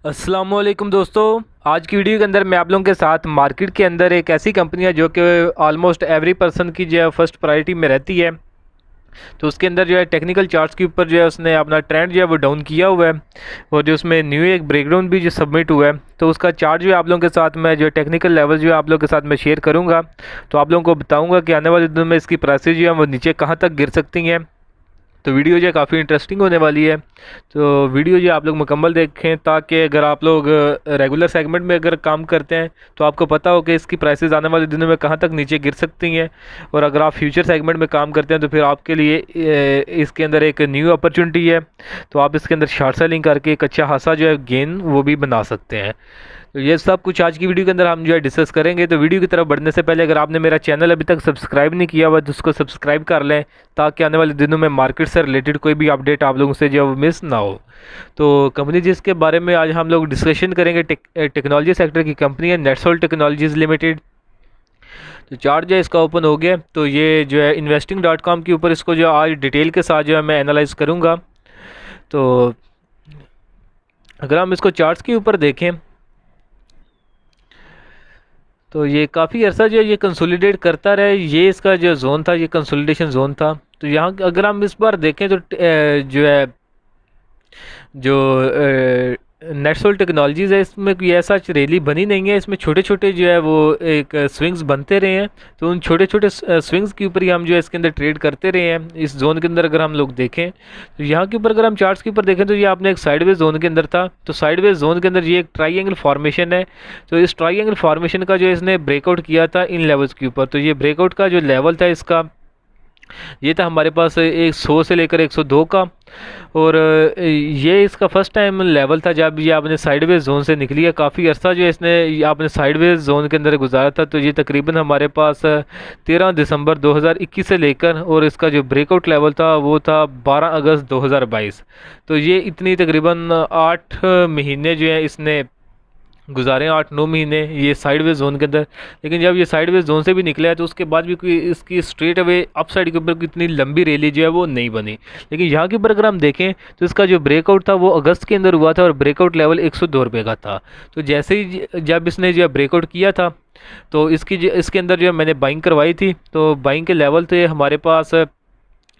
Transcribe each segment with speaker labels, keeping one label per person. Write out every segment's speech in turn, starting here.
Speaker 1: अस्सलामुअलैकुम दोस्तों। आज की वीडियो के अंदर मैं आप लोगों के साथ मार्केट के अंदर एक ऐसी कंपनी है जो कि ऑलमोस्ट एवरी पर्सन की जो है फर्स्ट प्रायोरिटी में रहती है। तो उसके अंदर जो है टेक्निकल चार्ट्स के ऊपर जो है उसने अपना ट्रेंड जो है वो डाउन किया हुआ है और जो उसमें न्यू एक ब्रेकडाउन भी जो सबमिट हुआ है, तो उसका चार्ट जो है आप लोगों के साथ मैं जो टेक्निकल लेवल जो है आप लोगों के साथ मैं शेयर करूँगा। तो आप लोगों को बताऊँगा कि आने वाले दिनों में इसकी प्राइसेज जो है वो नीचे कहाँ तक गिर सकती हैं। तो वीडियो जो है काफ़ी इंटरेस्टिंग होने वाली है। तो वीडियो जो आप लोग मुकम्मल देखें ताकि अगर आप लोग रेगुलर सेगमेंट में अगर काम करते हैं तो आपको पता हो कि इसकी प्राइसेस आने वाले दिनों में कहाँ तक नीचे गिर सकती हैं। और अगर आप फ्यूचर सेगमेंट में काम करते हैं तो फिर आपके लिए इसके अंदर एक न्यू अपॉर्चुनिटी है। तो आप इसके अंदर शॉर्ट सेलिंग करके एक अच्छा खासा जो है गेन वो भी बना सकते हैं। तो ये सब कुछ आज की वीडियो के अंदर हम जो है डिस्कस करेंगे। तो वीडियो की तरफ बढ़ने से पहले अगर आपने मेरा चैनल अभी तक सब्सक्राइब नहीं किया हुआ तो उसको सब्सक्राइब कर लें ताकि आने वाले दिनों में मार्केट से रिलेटेड कोई भी अपडेट आप लोगों से जो मिस ना हो। तो कंपनी जिसके बारे में आज हम लोग डिस्कशन करेंगे टेक्नोलॉजी सेक्टर की कंपनी है नेटसोल्ट टेक्नोलॉजीज़ लिमिटेड। तो चार्ट जो है इसका ओपन हो गया। तो ये जो है investing.com के ऊपर इसको जो आज डिटेल के साथ जो है मैं एनालाइज करूँगा। तो अगर हम इसको चार्ट्स के ऊपर देखें तो ये काफ़ी अर्सा जो है ये कंसोलिडेट करता रहा है। ये इसका जो जोन था ये कंसोलिडेशन जोन था। तो यहाँ अगर हम इस बार देखें तो जो है जो नेटसोल टेक्नोलॉजीज़ है इसमें कोई ऐसा रैली बनी नहीं है। इसमें छोटे छोटे जो है वो एक स्विंग्स बनते रहे हैं। तो उन छोटे छोटे स्विंग्स के ऊपर ही हम जो है इसके अंदर ट्रेड करते रहे हैं। इस जोन के अंदर अगर हम लोग देखें तो यहाँ के ऊपर अगर हम चार्ट्स के ऊपर देखें तो ये आपने एक साइडवेज जोन के अंदर था। तो साइडवेज जोन के अंदर ये एक ट्राइंगल फॉर्मेशन है। तो इस ट्राइंगल फॉर्मेशन का जो इसने ब्रेकआउट किया था इन लेवल्स के ऊपर। तो ये ब्रेकआउट का जो लेवल था इसका ये था हमारे पास एक 100 से लेकर 102 का। और ये इसका फर्स्ट टाइम लेवल था जब ये आपने साइडवेज जोन से निकली है। काफ़ी अर्सा जो है इसने आपने साइडवेज जोन के अंदर गुजारा था। तो ये तकरीबन हमारे पास 13 दिसंबर 2021 से लेकर और इसका जो ब्रेकआउट लेवल था वो था 12 अगस्त 2022। तो ये इतनी तकरीबन 8 महीने जो है इसने गुजारे, 8-9 महीने ये साइडवेज जोन के अंदर। लेकिन जब ये साइडवेज जोन से भी निकला है तो उसके बाद भी कोई इसकी स्ट्रेट अवे अप साइड के ऊपर इतनी लंबी रैली जो है वो नहीं बनी। लेकिन यहाँ के ऊपर अगर हम देखें तो इसका जो ब्रेकआउट था वो अगस्त के अंदर हुआ था और ब्रेकआउट लेवल 102 रुपये का था। तो जैसे ही जब इसने जो है ब्रेकआउट किया था तो इसके अंदर जो है मैंने बाइंग करवाई थी। तो बाइंग के लेवल थे हमारे पास।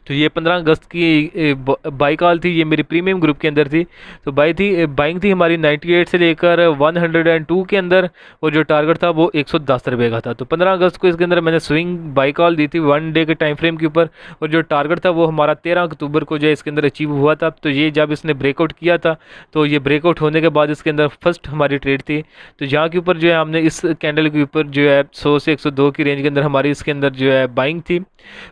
Speaker 1: तो ये 15 अगस्त की बाई कॉल थी, ये मेरी प्रीमियम ग्रुप के अंदर थी। तो बाइंग थी हमारी 98 से लेकर 102 के अंदर और जो टारगेट था वो 110 रुपये का था। तो 15 अगस्त को इसके अंदर मैंने स्विंग बाई कॉल दी थी 1 डे के टाइम फ्रेम के ऊपर और जो टारगेट था वो हमारा 13 अक्टूबर को जो है इसके अंदर अचीव हुआ था। तो ये जब इसने ब्रेकआउट किया था तो ये ब्रेकआउट होने के बाद इसके अंदर फर्स्ट हमारी ट्रेड थी। तो यहाँ के ऊपर जो है हमने इस कैंडल के ऊपर जो है 100 से 102 की रेंज के अंदर हमारी इसके अंदर जो है बाइंग थी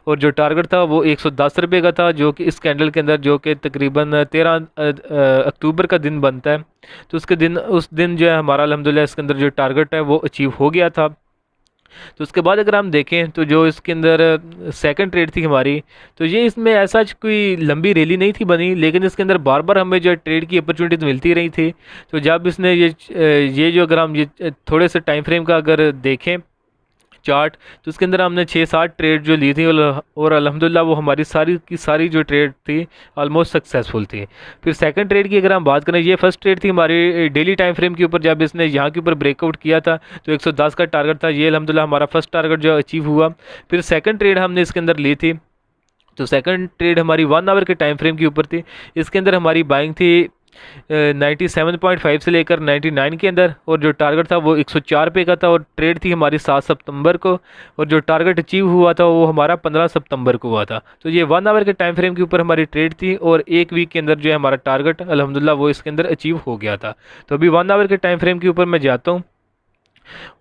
Speaker 1: और जो टारगेट था वो 110 रुपये का था, जो कि इस कैंडल के अंदर जो कि तकरीबन 13 अक्टूबर का दिन बनता है। तो उस दिन जो है हमारा अल्हम्दुलिल्लाह इसके अंदर जो टारगेट है वो अचीव हो गया था। तो उसके बाद अगर हम देखें तो जो इसके अंदर सेकंड ट्रेड थी हमारी, तो ये इसमें ऐसा कोई लंबी रैली नहीं थी बनी, लेकिन इसके अंदर बार बार हमें जो ट्रेड की अपॉर्चुनिटीज मिलती रही थी। तो जब इसने ये जो अगर हम ये थोड़े से टाइम फ्रेम का अगर देखें चार्ट तो उसके अंदर हमने 6-7 ट्रेड जो ली थी और अल्हम्दुलिल्लाह वो हमारी सारी की सारी जो ट्रेड थी ऑलमोस्ट सक्सेसफुल थी। फिर सेकंड ट्रेड की अगर हम बात करें, ये फर्स्ट ट्रेड थी हमारी डेली टाइम फ्रेम के ऊपर। जब इसने यहाँ के ऊपर ब्रेकआउट किया था तो 110 का टारगेट था, ये अल्हम्दुलिल्लाह हमारा फर्स्ट टारगेट जो अचीव हुआ। फिर सेकंड ट्रेड हमने इसके अंदर ली थी। तो सेकंड ट्रेड हमारी 1 आवर के टाइम फ्रेम के ऊपर थी। इसके अंदर हमारी बाइंग थी 97.5 से लेकर 99 के अंदर और जो टारगेट था वो 104 पे का था और ट्रेड थी हमारी 7 सितंबर को और जो टारगेट अचीव हुआ था वो हमारा 15 सितंबर को हुआ था। तो ये 1 आवर के टाइम फ्रेम के ऊपर हमारी ट्रेड थी और एक वीक के अंदर जो है हमारा टारगेट अल्हम्दुलिल्लाह वो इसके अंदर अचीव हो गया था। तो अभी 1 आवर के टाइम फ्रेम के ऊपर मैं जाता हूँ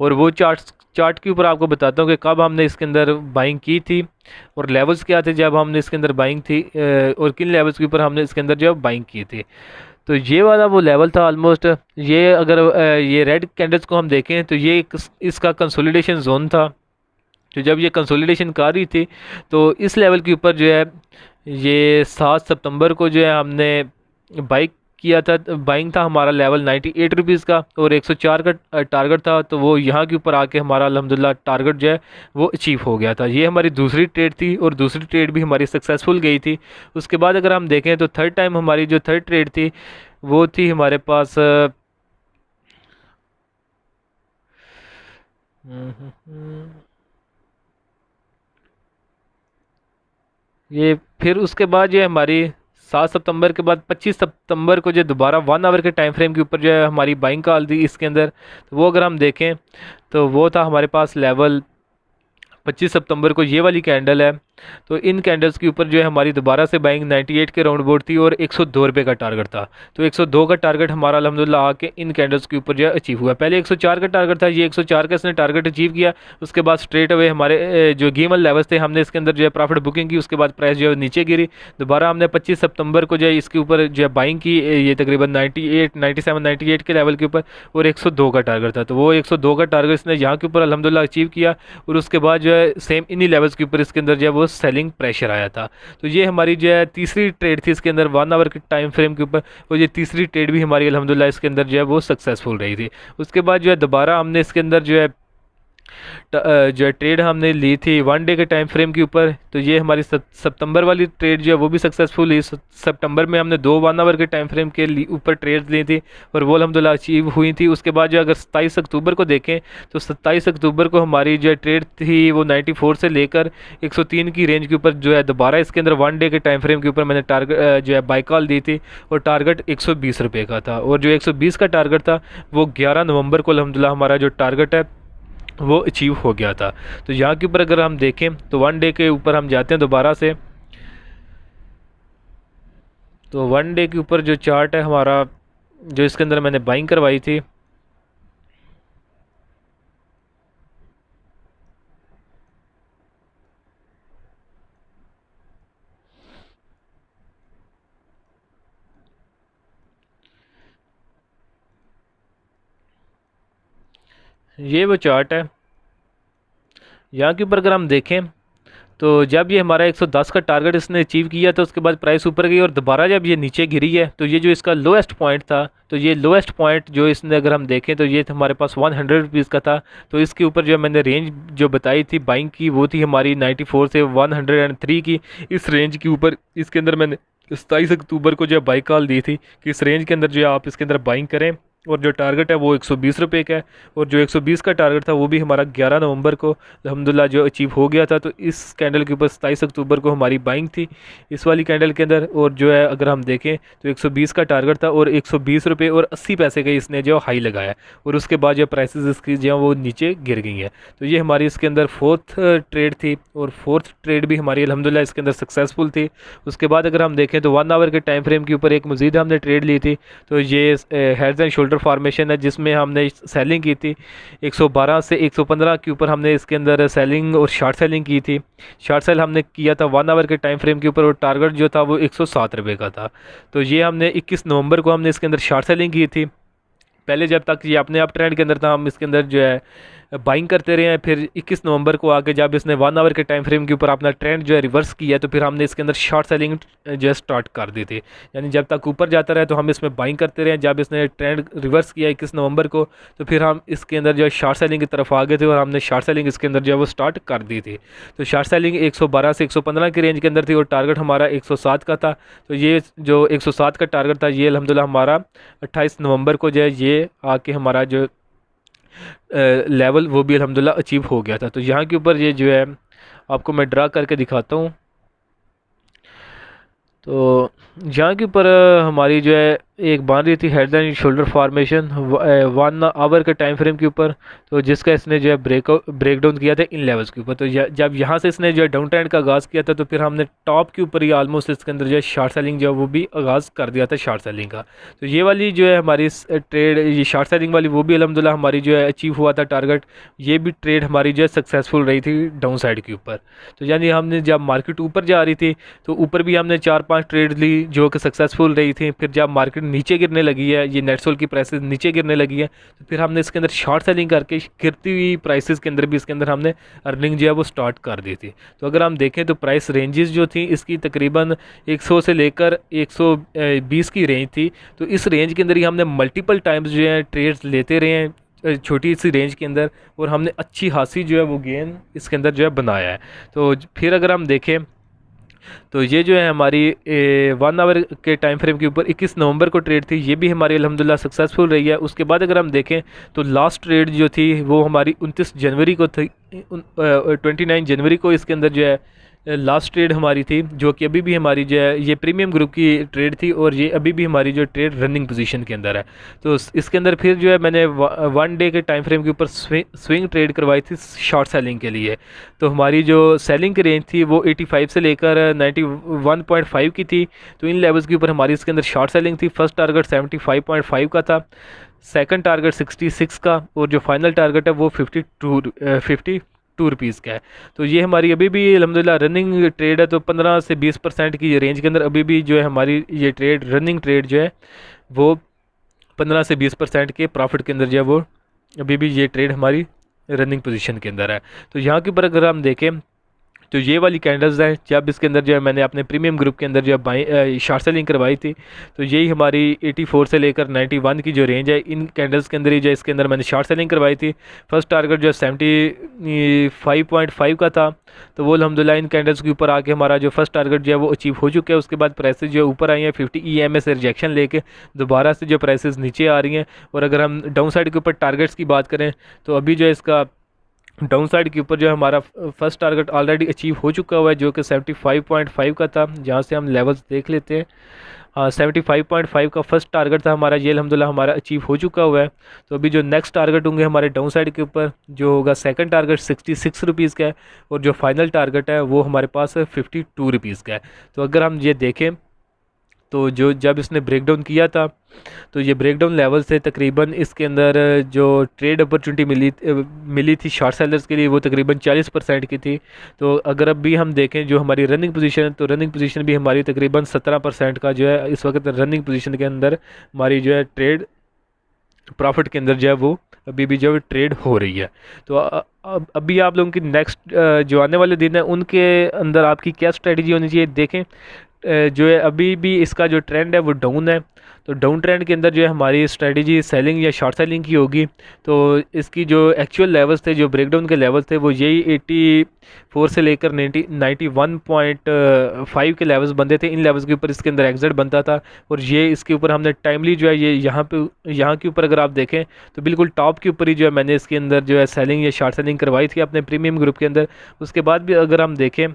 Speaker 1: और वो चार्ट के ऊपर आपको बताता हूँ कि कब हमने इसके अंदर बाइंग की थी और लेवल्स क्या थे जब हमने इसके अंदर बाइंग थी और किन लेवल्स के ऊपर हमने इसके अंदर जो बाइंग की थी। तो ये वाला वो लेवल था ऑलमोस्ट। ये अगर ये रेड कैंडल्स को हम देखें तो ये इसका कंसोलिडेशन जोन था। तो जब ये कंसोलिडेशन कर रही थी तो इस लेवल के ऊपर जो है ये 7 सितंबर को जो है हमने बाइक किया था। बाइंग था हमारा लेवल 98 रुपीज़ का और 104 का टारगेट था। तो वो यहाँ के ऊपर आके हमारा अल्हम्दुलिल्लाह टारगेट जो है वो अचीव हो गया था। ये हमारी दूसरी ट्रेड थी और दूसरी ट्रेड भी हमारी सक्सेसफुल गई थी। उसके बाद अगर हम देखें तो थर्ड टाइम हमारी जो थर्ड ट्रेड थी वो थी हमारे पास हम्म। ये फिर उसके बाद ये हमारी 7 सितंबर के बाद 25 सितंबर को जो दोबारा 1 आवर के टाइम फ्रेम के ऊपर जो है हमारी बाइंग कॉल थी इसके अंदर, तो वो अगर हम देखें तो वो था हमारे पास लेवल 25 सितंबर को, ये वाली कैंडल है। तो इन कैंडल्स के ऊपर जो है हमारी दोबारा से बाइंग 98 के राउंड बोर्ड थी और 102 रुपये का टारगेट था। तो 102 का टारगेट हमारा अल्हम्दुलिल्लाह आके इन कैंडल्स के ऊपर जो है अचीव हुआ। पहले 104 का टारगेट था, ये 104 का इसने टारगेट अचीव किया। उसके बाद स्ट्रेट अवे हमारे जो गिवन लेवल्स थे हमने इसके अंदर जो है प्रॉफिट बुकिंग की। उसके बाद प्राइस जो है नीचे गिरी। दोबारा हमने 25 सितंबर को जो है इसके ऊपर जो है बाइंग की, ये तकरीबन 98 97 98 के लेवल के ऊपर, और 102 का टारगेट था। तो वो 102 का टारगेट इसने यहाँ के ऊपर अल्हम्दुलिल्लाह अचीव किया। और उसके बाद जो है सेम इन्हीं लेवल्स के ऊपर इसके अंदर जो है वो सेलिंग प्रेशर आया था। तो ये हमारी जो है तीसरी ट्रेड थी इसके अंदर 1 आवर के टाइम फ्रेम के ऊपर। और ये तीसरी ट्रेड भी हमारी अल्हम्दुलिल्लाह इसके अंदर जो है वो सक्सेसफुल रही थी। उसके बाद जो है दोबारा हमने इसके अंदर जो है ट्रेड हमने ली थी 1 डे के टाइम फ्रेम के ऊपर। तो ये हमारी सितंबर वाली ट्रेड जो है वो भी सक्सेसफुल हुई। सितंबर में हमने 2 1 आवर के टाइम फ्रेम के ऊपर ट्रेड ली थी और वो अल्हम्दुलिल्लाह अचीव हुई थी। उसके बाद जो अगर 27 अक्टूबर को देखें तो 27 अक्टूबर को हमारी जो ट्रेड थी वो 94 से लेकर 103 की रेंज के ऊपर जो है दोबारा इसके अंदर 1 डे के टाइम फ्रेम के ऊपर मैंने टारगेट जो है बाई कॉल दी थी और टारगेट 120 रुपये का था। और जो 120 का टारगेट था वो 11 नवंबर को अल्हम्दुलिल्लाह हमारा जो टारगेट है वो अचीव हो गया था। तो यहाँ के ऊपर अगर हम देखें तो 1 डे के ऊपर हम जाते हैं दोबारा से। तो 1 डे के ऊपर जो चार्ट है हमारा, जो इसके अंदर मैंने बाइंग करवाई थी, ये वो चार्ट है। यहाँ के ऊपर अगर हम देखें तो जब ये हमारा 110 का टारगेट इसने अचीव किया तो उसके बाद प्राइस ऊपर गई और दोबारा जब ये नीचे गिरी है तो ये जो इसका लोएस्ट पॉइंट था, तो ये लोएस्ट पॉइंट जो इसने अगर हम देखें तो ये हमारे पास 100 रुपीज़ का था। तो इसके ऊपर जो मैंने रेंज जो बताई थी बाइंग की वो थी हमारी 94 से 103 की। इस रेंज के ऊपर इसके अंदर मैंने 27 अक्टूबर को जो बाई कॉल दी थी कि इस रेंज के अंदर जो आप इसके अंदर बाइंग करें। और जो टारगेट है वो 120 रुपये का है। और जो 120 का टारगेट था वो भी हमारा 11 नवंबर को अल्हम्दुलिल्लाह जो अचीव हो गया था। तो इस कैंडल के ऊपर 27 अक्टूबर को हमारी बाइंग थी इस वाली कैंडल के अंदर। और जो है अगर हम देखें तो 120 का टारगेट था और 120 रुपये और 80 पैसे का इसने जो हाई लगाया। और उसके बाद जो प्राइसेस इसकी जो वो नीचे गिर गई हैं। तो ये हमारी इसके अंदर फोर्थ ट्रेड थी और फोर्थ ट्रेड भी हमारी अल्हम्दुलिल्लाह इसके अंदर सक्सेसफुल थी। उसके बाद अगर हम देखें तो 1 आवर के टाइम फ्रेम के ऊपर एक मज़ीद हमने ट्रेड ली थी। तो ये हेड्स एंड शोल्डर फॉर्मेशन है जिसमें हमने सेलिंग की थी 112 से 115 के ऊपर। हमने इसके अंदर सेलिंग और शॉर्ट सेलिंग की थी। शॉर्ट सेल हमने किया था 1 आवर के टाइम फ्रेम के ऊपर और टारगेट जो था वो 107 रुपये का था। तो ये हमने 21 नवंबर को हमने इसके अंदर शॉर्ट सेलिंग की थी। पहले जब तक ये अपने आप ट्रेंड के अंदर था हम इसके अंदर जो है बाइंग करते रहे हैं। फिर 21 नवंबर को आके जब इसने 1 आवर के टाइम फ्रेम के ऊपर अपना ट्रेंड जो है रिवर्स किया तो फिर हमने इसके अंदर शॉर्ट सेलिंग जो है स्टार्ट कर दी थी। यानी जब तक ऊपर जाता रहे तो हम इसमें बाइंग करते रहे। जब इसने ट्रेंड रिवर्स किया 21 नवंबर को तो फिर हम इसके अंदर जो है शॉर्ट सेलिंग की तरफ आ गए थे और हमने शॉर्ट सेलिंग इसके अंदर जो है वो स्टार्ट कर दी थी। तो शॉर्ट सेलिंग 112 से 115 की रेंज के अंदर थी और टारगेट हमारा 107 का था। तो ये जो 107 का टारगेट था ये अल्हम्दुलिल्लाह हमारा 28 नवंबर को जो है ये आके हमारा जो लेवल वो भी अल्हम्दुलिल्लाह अचीव हो गया था। तो यहाँ के ऊपर ये जो है आपको मैं ड्रा करके दिखाता हूँ। तो यहाँ के ऊपर हमारी जो है एक बन रही थी head and shoulder formation 1 hour के टाइम फ्रेम के ऊपर। तो जिसका इसने जो है ब्रेक डाउन किया था इन लेवल्स के ऊपर। तो जब यहाँ से इसने जो है डाउन ट्रेंड का आगाज़ किया था तो फिर हमने टॉप के ऊपर ही ऑलमोस्ट इसके अंदर जो है शॉर्ट सेलिंग जो है वो भी आगाज़ कर दिया था शॉर्ट सेलिंग का। तो ये वाली जो है हमारी ट्रेड ये शॉर्ट सेलिंग वाली वो भी अल्हम्दुलिल्लाह हमारी जो है अचीव हुआ था टारगेट। ये भी ट्रेड हमारी जो है सक्सेसफुल रही थी डाउन साइड के ऊपर। तो यानी हमने जब मार्केट ऊपर जा रही थी तो ऊपर भी हमने 4-5 ट्रेड ली जो कि सक्सेसफुल रही थी। फिर जब मार्केट नीचे गिरने लगी है, ये नेट सोल की प्राइसेस नीचे गिरने लगी है, तो फिर हमने इसके अंदर शॉर्ट सेलिंग करके गिरती हुई प्राइसेस के अंदर भी इसके अंदर हमने अर्निंग जो है वो स्टार्ट कर दी थी। तो अगर हम देखें तो प्राइस रेंजेस जो थी इसकी तकरीबन 100 से लेकर 120 की रेंज थी। तो इस रेंज के अंदर ही हमने मल्टीपल टाइम्स जो है ट्रेड्स लेते रहे हैं छोटी सी रेंज के अंदर और हमने अच्छी खासी जो है वो गेन इसके अंदर जो है बनाया है। तो फिर अगर हम देखें तो ये जो है हमारी 1 आवर के टाइम फ्रेम के ऊपर 21 नवंबर को ट्रेड थी, ये भी हमारी अल्हम्दुलिल्लाह सक्सेसफुल रही है। उसके बाद अगर हम देखें तो लास्ट ट्रेड जो थी वो हमारी 29 जनवरी को थी, 29 जनवरी को इसके अंदर जो है लास्ट ट्रेड हमारी थी, जो कि अभी भी हमारी जो है ये प्रीमियम ग्रुप की ट्रेड थी और ये अभी भी हमारी जो ट्रेड रनिंग पोजीशन के अंदर है। तो इसके अंदर फिर जो है मैंने 1 डे के टाइम फ्रेम के ऊपर स्विंग ट्रेड करवाई थी शॉर्ट सेलिंग के लिए। तो हमारी जो सेलिंग की रेंज थी वो 85 से लेकर 91.5 की थी। तो इन लेवल्स के ऊपर हमारी इसके अंदर शॉर्ट सेलिंग थी। फर्स्ट टारगेट 75.5 का था, सेकंड टारगेट 66 का और जो फाइनल टारगेट है वो 52 रुपीज़ का है। तो ये हमारी अभी भी अल्हम्दुलिल्लाह रनिंग ट्रेड है। तो 15 से 20% की रेंज के अंदर अभी भी जो है हमारी ये ट्रेड रनिंग ट्रेड जो है वो 15 से 20% के प्रॉफिट के अंदर जो है वो अभी भी ये ट्रेड हमारी रनिंग पोजीशन के अंदर है। तो यहाँ के ऊपर अगर हम देखें तो ये वाली कैंडल्स हैं, जब इसके अंदर जो है मैंने अपने प्रीमियम ग्रुप के अंदर जो है शॉर्ट सेलिंग करवाई थी, तो यही हमारी 84 से लेकर 91 की जो रेंज है, इन कैंडल्स के अंदर ही जो है इसके अंदर मैंने शॉर्ट सेलिंग करवाई थी। फर्स्ट टारगेट जो है 75.5 का था। तो वो अल्हम्दुलिल्लाह इन कैंडल्स के ऊपर आके हमारा जो फर्स्ट टारगेट जो है वो अचीव हो चुका है। उसके बाद प्राइसेस जो है ऊपर आई हैं 50 EMA से रिजेक्शन लेके दोबारा से जो प्राइसेस नीचे आ रही हैं। और अगर हम डाउन साइड के ऊपर टारगेट्स की बात करें तो अभी जो है इसका डाउन साइड के ऊपर जो है हमारा फर्स्ट टारगेट ऑलरेडी अचीव हो चुका हुआ है, जो कि 75.5 का था। जहाँ से हम लेवल्स देख लेते हैं, हाँ 75.5 का फर्स्ट टारगेट था हमारा, ये अल्हम्दुलिल्लाह हमारा अचीव हो चुका हुआ है। तो अभी जो नेक्स्ट टारगेट होंगे हमारे डाउन साइड के ऊपर जो होगा सेकंड टारगेट 66 रुपीज़ का है और जो फाइनल टारगेट है वो हमारे पास 52 रुपीज़ का है। तो अगर हम ये देखें तो जो जब इसने ब्रेकडाउन किया था तो ये ब्रेकडाउन लेवल से तकरीबन इसके अंदर जो ट्रेड अपॉर्चुनिटी मिली थी शॉर्ट सेलर्स के लिए वो तकरीबन 40% की थी। तो अगर अब भी हम देखें जो हमारी रनिंग पोजीशन है, तो रनिंग पोजीशन भी हमारी तकरीबन 17% का जो है इस वक्त रनिंग पोजीशन के अंदर हमारी जो है ट्रेड प्रॉफिट के अंदर जो है वो अभी भी जो है ट्रेड हो रही है। तो अभी आप लोगों की नेक्स्ट जो आने वाले दिन है उनके अंदर आपकी क्या स्ट्रेटजी होनी चाहिए देखें। जो है अभी भी इसका जो ट्रेंड है वो डाउन है। तो डाउन ट्रेंड के अंदर जो है हमारी स्ट्रेटजी सेलिंग या शॉर्ट सेलिंग की होगी। तो इसकी जो एक्चुअल लेवल्स थे, जो ब्रेकडाउन के लेवल्स थे, वो यही 84 से लेकर 91.5 के लेवल्स बनते थे। इन लेवल्स के ऊपर इसके अंदर एग्जिट बनता था और ये इसके ऊपर हमने टाइमली जो है ये यहाँ के ऊपर अगर आप देखें तो बिल्कुल टॉप के ऊपर ही जो है मैंने इसके अंदर जो है सेलिंग या शॉर्ट सेलिंग करवाई थी अपने प्रीमियम ग्रुप के अंदर। उसके बाद भी अगर हम देखें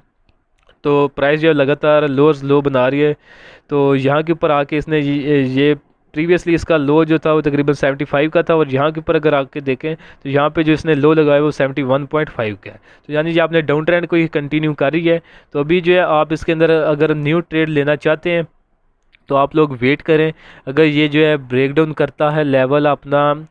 Speaker 1: तो प्राइस जो है लगातार लोअर्स लो बना रही है। तो यहाँ के ऊपर आके इसने ये प्रीवियसली इसका लो जो था वो तकरीबन 75 का था और यहाँ के ऊपर अगर आके देखें तो यहाँ पे जो इसने लो लगाया वो 71.5 का है। तो यानी ये आपने डाउन ट्रेंड को ही कंटिन्यू कर रही है। तो अभी जो है आप इसके अंदर अगर न्यू ट्रेड लेना चाहते हैं तो आप लोग वेट करें। अगर ये जो है ब्रेकडाउन करता है लेवल अपना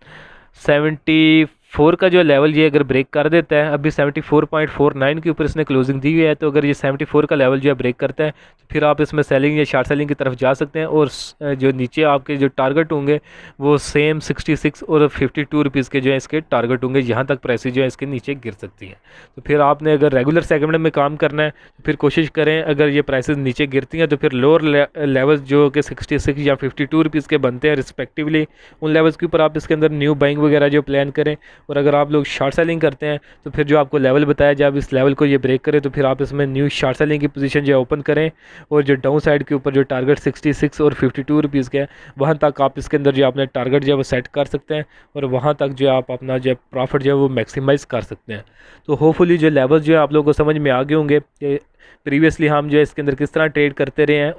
Speaker 1: 74 का जो लेवल ये अगर ब्रेक कर देता है, अभी 74.49 के ऊपर इसने क्लोजिंग दी हुई है, तो अगर ये 74 का लेवल जो है ब्रेक करता है तो फिर आप इसमें सेलिंग या शॉर्ट सेलिंग की तरफ जा सकते हैं। और जो नीचे आपके जो टारगेट होंगे वो सेम 66 और 52 रुपीज़ के जो है इसके टारगेट होंगे। यहाँ तक प्राइसेस जो है इसके नीचे गिर सकती हैं। तो फिर आपने अगर रेगुलर सेगमेंट में काम करना है तो फिर कोशिश करें, अगर ये प्राइसेस नीचे गिरती हैं तो फिर लोअर लेवल्स जो कि 66 या 52 रुपीज़ के बनते हैं रिस्पेक्टिवली, उन लेवल्स के ऊपर आप इसके अंदर न्यू बाइंग वगैरह जो प्लान करें। और अगर आप लोग शॉर्ट सेलिंग करते हैं तो फिर जो आपको लेवल बताया जब इस लेवल को ये ब्रेक करे तो फिर आप इसमें न्यू शॉर्ट सेलिंग की पोजीशन जो है ओपन करें। और जो डाउन साइड के ऊपर जो टारगेट 66 और 52 रुपीज़ का है वहाँ तक आप इसके अंदर जो अपने टारगेट जो है वो सेट कर सकते हैं और वहाँ तक जो आप अपना जो प्रॉफिट जो है वो मैक्सिमाइज़ कर सकते हैं। तो होपफुली जो लेवल्स जो है आप लोगों को समझ में आ गए होंगे कि प्रीवियसली हम जो है इसके अंदर किस तरह ट्रेड करते रहे हैं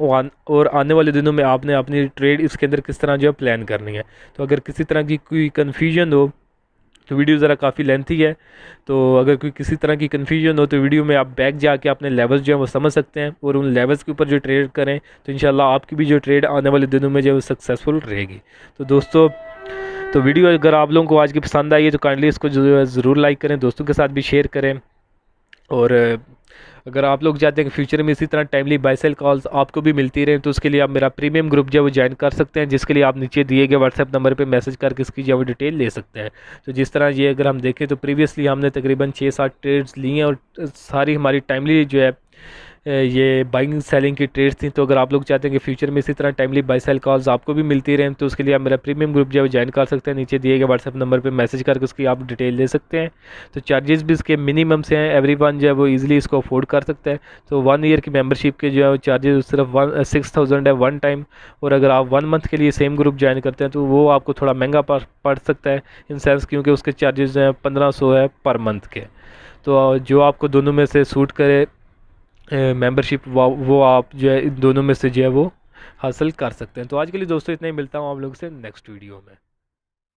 Speaker 1: और आने वाले दिनों में आपने अपनी ट्रेड इसके अंदर किस तरह जो है प्लान करनी है। तो अगर किसी तरह की कोई कन्फ्यूजन हो तो वीडियो ज़रा काफ़ी लेंथी है, तो अगर कोई किसी तरह की कन्फ्यूजन हो तो वीडियो में आप बैक जाके अपने लेवल्स जो है वो समझ सकते हैं और उन लेवल्स के ऊपर जो ट्रेड करें तो इंशाल्लाह आपकी भी जो ट्रेड आने वाले दिनों में जो है वो सक्सेसफुल रहेगी। तो दोस्तों, तो वीडियो अगर आप लोगों को आज की पसंद आई है तो काइंडली इसको जो है ज़रूर लाइक करें, दोस्तों के साथ भी शेयर करें। और अगर आप लोग चाहते हैं कि फ्यूचर में इसी तरह टाइमली बाय सेल कॉल्स आपको भी मिलती रहे तो उसके लिए आप मेरा प्रीमियम ग्रुप जो है वो ज्वाइन कर सकते हैं, जिसके लिए आप नीचे दिए गए व्हाट्सएप नंबर पे मैसेज करके इसकी जो है डिटेल ले सकते हैं। तो जिस तरह ये अगर हम देखें तो प्रीवियसली हमने तकरीबन 6-7 ट्रेड्स ली हैं और सारी हमारी टाइमली जो है ये बाइंग सेलिंग की ट्रेड्स थी। तो अगर आप लोग चाहते हैं कि फ्यूचर में इसी तरह टाइमली बाई सेल कॉल्स आपको भी मिलती रहें, तो उसके लिए आप मेरा प्रीमियम ग्रुप जो है ज्वाइन कर सकते हैं। नीचे दिए गए व्हाट्सएप नंबर पर मैसेज करके उसकी आप डिटेल ले सकते हैं। तो चार्जेस भी इसके मिनिमम से हैं, एवरी वन जो है वो ईजिली इसको अफोर्ड कर सकता है। तो 1 ईयर की मेंबरशिप के जो है वो चार्जेस सिर्फ 6,000 है वन टाइम। और अगर आप 1 मंथ के लिए सेम ग्रुप ज्वाइन करते हैं तो वो आपको थोड़ा महंगा पड़ सकता है इन सेंस, क्योंकि उसके चार्जेस जो हैं 1500 है पर मंथ के। तो जो आपको दोनों में से सूट करे मेंबरशिप, वो आप जो है इन दोनों में से जो है वो हासिल कर सकते हैं। तो आज के लिए दोस्तों इतना ही, मिलता हूँ आप लोगों से नेक्स्ट वीडियो में।